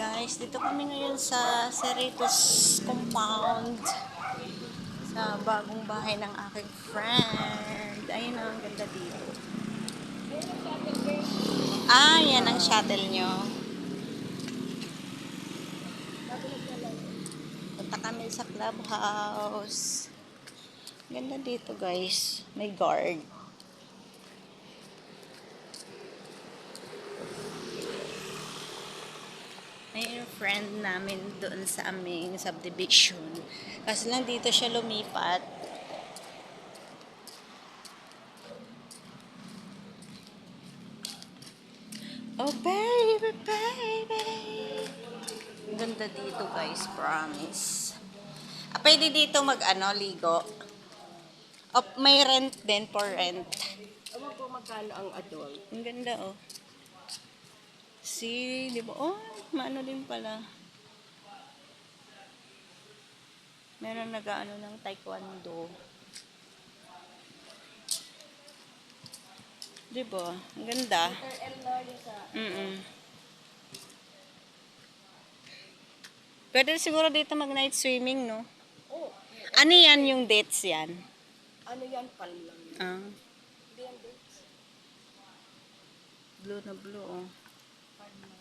Guys, dito kami ngayon sa Cerritos Compound sa bagong bahay ng aking friend. Ayun ang ganda dito. Yan ang shuttle nyo. Punta kami sa clubhouse. Ganda dito guys. May guard. May friend namin doon sa aming subdivision. Kasi lang dito siya lumipat. Oh baby, baby. Ganda dito guys, promise. Pwede dito ligo. May rent din, for rent. Ewan ko magkano ang adult. Ang ganda oh. See, di ba? Oh, maano din pala. Meron nag-ano ng taekwondo. Di ba? Ang ganda. Pwede siguro dito mag-night swimming, no? Oh, Ano yan yung dates yan? ano yan? Palm lang. Hindi yan dates. Blue na blue, oh. Palm lang.